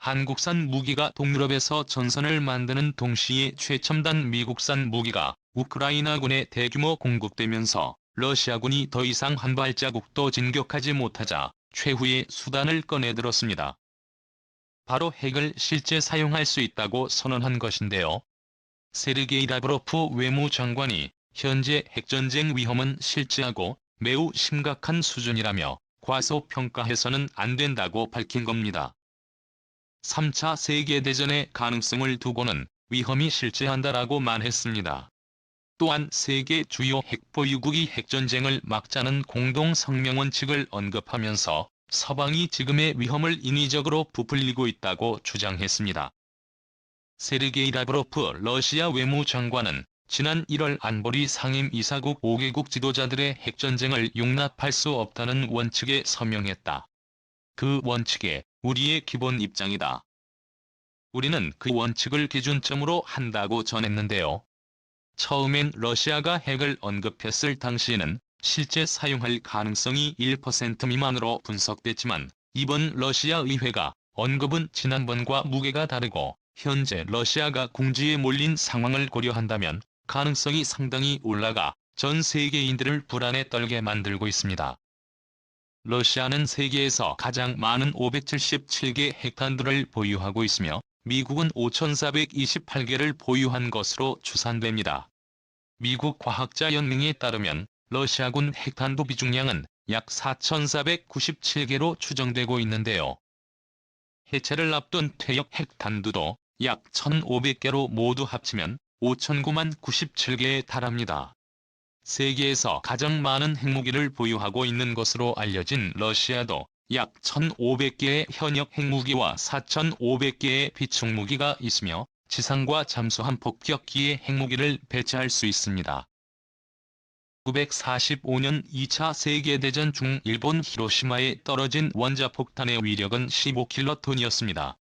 한국산 무기가 동유럽에서 전선을 만드는 동시에 최첨단 미국산 무기가 우크라이나군에 대규모 공급되면서 러시아군이 더 이상 한 발자국도 진격하지 못하자 최후의 수단을 꺼내들었습니다. 바로 핵을 실제 사용할 수 있다고 선언한 것인데요. 세르게이 라브로프 외무장관이 현재 핵전쟁 위험은 실제하고 매우 심각한 수준이라며 과소평가해서는 안 된다고 밝힌 겁니다. 3차 세계대전의 가능성을 두고는 위험이 실제한다라고 말했습니다. 또한 세계 주요 핵보유국이 핵전쟁을 막자는 공동성명원칙을 언급하면서 서방이 지금의 위험을 인위적으로 부풀리고 있다고 주장했습니다. 세르게이 라브로프 러시아 외무장관은 지난 1월 안보리 상임이사국 5개국 지도자들의 핵전쟁을 용납할 수 없다는 원칙에 서명했다. 그 원칙에 우리의 기본 입장이다. 우리는 그 원칙을 기준점으로 한다고 전했는데요. 처음엔 러시아가 핵을 언급했을 당시에는 실제 사용할 가능성이 1% 미만으로 분석됐지만 이번 러시아 의회가 언급은 지난번과 무게가 다르고 현재 러시아가 궁지에 몰린 상황을 고려한다면 가능성이 상당히 올라가 전 세계인들을 불안에 떨게 만들고 있습니다. 러시아는 세계에서 가장 많은 577개 핵탄두를 보유하고 있으며 미국은 5,428개를 보유한 것으로 추산됩니다. 미국 과학자연맹에 따르면 러시아군 핵탄두 비중량은 약 4,497개로 추정되고 있는데요. 해체를 앞둔 퇴역 핵탄두도 약 1,500개로 모두 합치면 5,9만 97개에 달합니다. 세계에서 가장 많은 핵무기를 보유하고 있는 것으로 알려진 러시아도 약 1,500개의 현역 핵무기와 4,500개의 비축무기가 있으며 지상과 잠수함 폭격기의 핵무기를 배치할 수 있습니다. 1945년 2차 세계대전 중 일본 히로시마에 떨어진 원자폭탄의 위력은 15킬로톤이었습니다.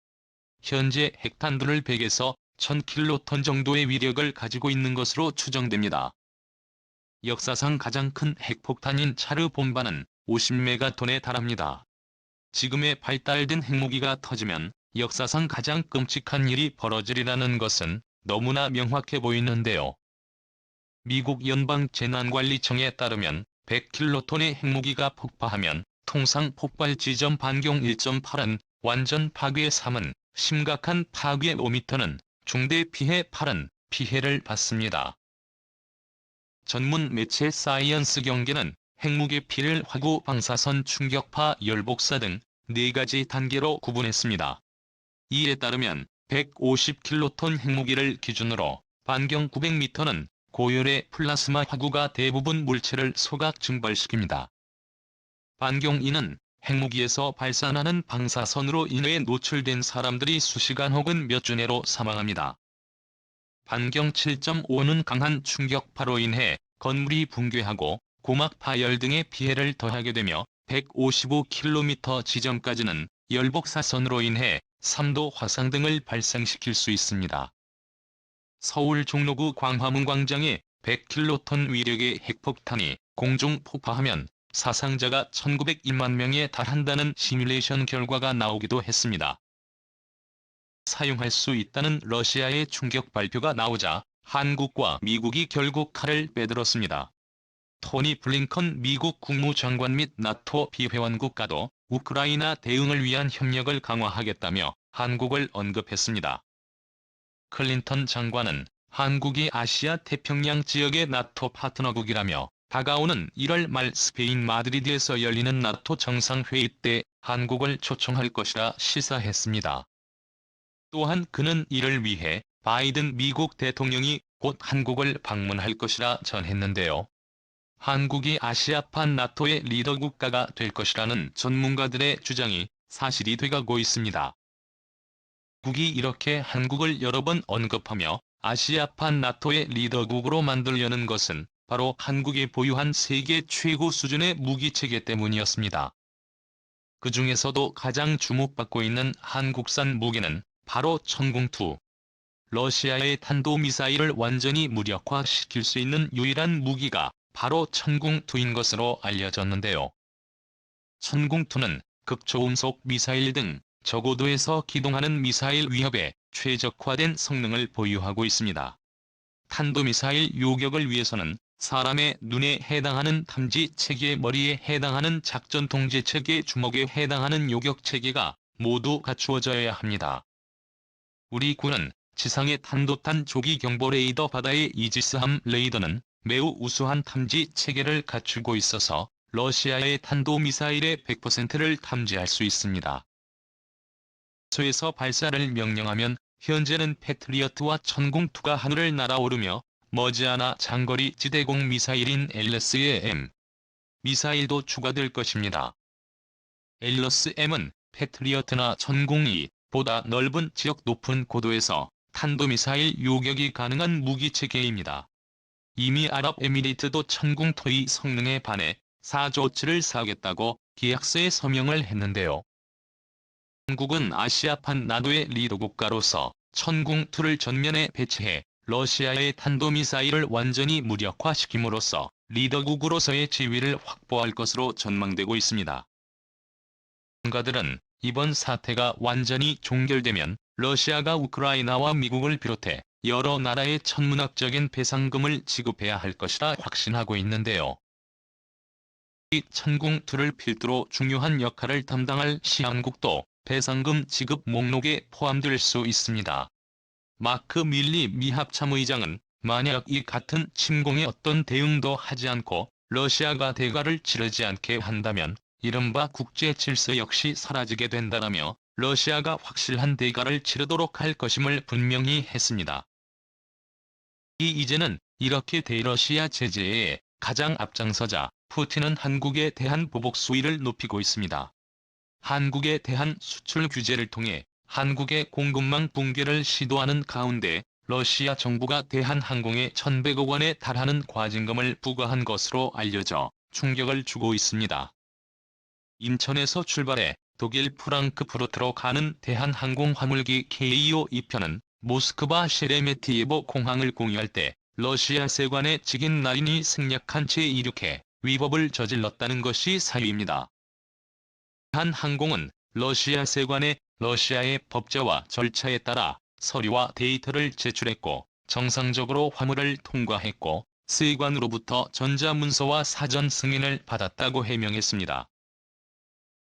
현재 핵탄두를 100에서 1000킬로톤 정도의 위력을 가지고 있는 것으로 추정됩니다. 역사상 가장 큰 핵폭탄인 차르 봄바는 50메가톤에 달합니다. 지금의 발달된 핵무기가 터지면 역사상 가장 끔찍한 일이 벌어지리라는 것은 너무나 명확해 보이는데요. 미국 연방재난관리청에 따르면 100킬로톤의 핵무기가 폭파하면 통상 폭발 지점 반경 1.8은 완전 파괴 3은 심각한 파괴 5m는 중대 피해 8은 피해를 받습니다. 전문 매체 사이언스 경계는 핵무기 피를 화구 방사선 충격파 열복사 등 4가지 단계로 구분했습니다. 이에 따르면 150킬로톤 핵무기를 기준으로 반경 900m는 고열의 플라스마 화구가 대부분 물체를 소각 증발시킵니다. 반경 2는 핵무기에서 발산하는 방사선으로 인해 노출된 사람들이 수시간 혹은 몇 주 내로 사망합니다. 반경 7.5는 강한 충격파로 인해 건물이 붕괴하고 고막 파열 등의 피해를 더하게 되며 155km 지점까지는 열복사선으로 인해 3도 화상 등을 발생시킬 수 있습니다. 서울 종로구 광화문 광장에 100킬로톤 위력의 핵폭탄이 공중 폭파하면 사상자가 1901만 명에 달한다는 시뮬레이션 결과가 나오기도 했습니다. 사용할 수 있다는 러시아의 충격 발표가 나오자 한국과 미국이 결국 칼을 빼들었습니다. 토니 블링컨 미국 국무장관 및 나토 비회원 국가도 우크라이나 대응을 위한 협력을 강화하겠다며 한국을 언급했습니다. 클린턴 장관은 한국이 아시아 태평양 지역의 나토 파트너국이라며 다가오는 1월 말 스페인 마드리드에서 열리는 나토 정상회의 때 한국을 초청할 것이라 시사했습니다. 또한 그는 이를 위해 바이든 미국 대통령이 곧 한국을 방문할 것이라 전했는데요. 한국이 아시아판 나토의 리더 국가가 될 것이라는 전문가들의 주장이 사실이 돼가고 있습니다. 국이 이렇게 한국을 여러 번 언급하며 아시아판 나토의 리더국으로 만들려는 것은 바로 한국이 보유한 세계 최고 수준의 무기체계 때문이었습니다. 그 중에서도 가장 주목받고 있는 한국산 무기는 바로 천궁2. 러시아의 탄도미사일을 완전히 무력화시킬 수 있는 유일한 무기가 바로 천궁2인 것으로 알려졌는데요. 천궁2는 극초음속 미사일 등 저고도에서 기동하는 미사일 위협에 최적화된 성능을 보유하고 있습니다. 탄도미사일 요격을 위해서는 사람의 눈에 해당하는 탐지체계, 머리에 해당하는 작전통제체계, 주먹에 해당하는 요격체계가 모두 갖추어져야 합니다. 우리 군은 지상의 탄도탄 조기 경보 레이더, 바다의 이지스함 레이더는 매우 우수한 탐지체계를 갖추고 있어서 러시아의 탄도미사일의 100%를 탐지할 수 있습니다. 소에서 발사를 명령하면 현재는 패트리어트와 천궁2가 하늘을 날아오르며 머지않아 장거리 지대공 미사일인 LSM 미사일도 추가될 것입니다. LSM은 패트리어트나 천궁2보다 넓은 지역, 높은 고도에서 탄도미사일 요격이 가능한 무기체계입니다. 이미 아랍에미리트도 천궁2의 성능에 반해 4조치를 사겠다고 계약서에 서명을 했는데요. 한국은 아시아판 나토의 리더 국가로서 천궁2를 전면에 배치해 러시아의 탄도미사일을 완전히 무력화시킴으로써 리더국으로서의 지위를 확보할 것으로 전망되고 있습니다. 전문가들은 이번 사태가 완전히 종결되면 러시아가 우크라이나와 미국을 비롯해 여러 나라에 천문학적인 배상금을 지급해야 할 것이라 확신하고 있는데요. 이 천궁2를 필두로 중요한 역할을 담당할 시한국도 배상금 지급 목록에 포함될 수 있습니다. 마크 밀리 미 합참의장은 만약 이 같은 침공에 어떤 대응도 하지 않고 러시아가 대가를 치르지 않게 한다면 이른바 국제 질서 역시 사라지게 된다라며 러시아가 확실한 대가를 치르도록 할 것임을 분명히 했습니다. 이제는 이렇게 대러시아 제재에 가장 앞장서자 푸틴은 한국에 대한 보복 수위를 높이고 있습니다. 한국에 대한 수출 규제를 통해 한국의 공급망 붕괴를 시도하는 가운데 러시아 정부가 대한항공에 1,100억 원에 달하는 과징금을 부과한 것으로 알려져 충격을 주고 있습니다. 인천에서 출발해 독일 프랑크푸르트로 가는 대한항공 화물기 KEO 2편은 모스크바 셰레메티예보 공항을 공유할 때 러시아 세관의 직인 라인이 생략한 채 이륙해 위법을 저질렀다는 것이 사유입니다. 대한항공은 러시아 세관에 러시아의 법제와 절차에 따라 서류와 데이터를 제출했고 정상적으로 화물을 통과했고 세관으로부터 전자문서와 사전 승인을 받았다고 해명했습니다.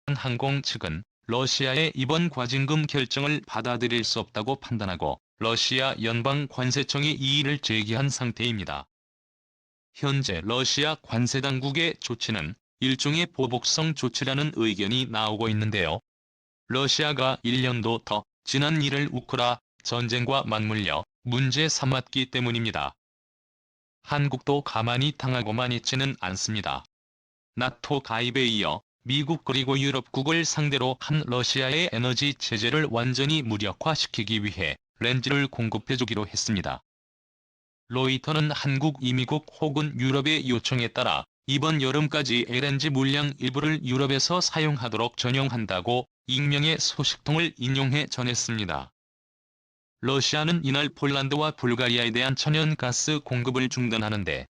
대한항공 측은 러시아의 이번 과징금 결정을 받아들일 수 없다고 판단하고 러시아 연방관세청에 이의를 제기한 상태입니다. 현재 러시아 관세당국의 조치는 일종의 보복성 조치라는 의견이 나오고 있는데요. 러시아가 1년도 더 지난 일을 우크라 전쟁과 맞물려 문제 삼았기 때문입니다. 한국도 가만히 당하고만 있지는 않습니다. 나토 가입에 이어 미국 그리고 유럽국을 상대로 한 러시아의 에너지 체제를 완전히 무력화시키기 위해 렌즈를 공급해주기로 했습니다. 로이터는 한국, 이미국 혹은 유럽의 요청에 따라 이번 여름까지 LNG 물량 일부를 유럽에서 사용하도록 전용한다고 익명의 소식통을 인용해 전했습니다. 러시아는 이날 폴란드와 불가리아에 대한 천연가스 공급을 중단하는데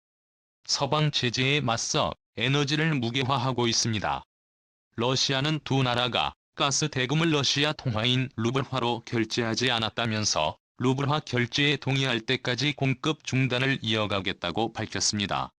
서방 제재에 맞서 에너지를 무게화하고 있습니다. 러시아는 두 나라가 가스 대금을 러시아 통화인 루블화로 결제하지 않았다면서 루블화 결제에 동의할 때까지 공급 중단을 이어가겠다고 밝혔습니다.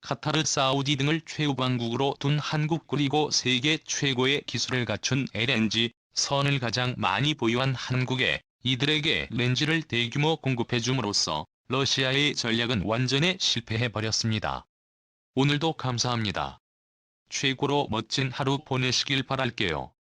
카타르, 사우디 등을 최우방국으로 둔 한국 그리고 세계 최고의 기술을 갖춘 LNG 선을 가장 많이 보유한 한국에 이들에게 렌즈를 대규모 공급해줌으로써 러시아의 전략은 완전히 실패해버렸습니다. 오늘도 감사합니다. 최고로 멋진 하루 보내시길 바랄게요.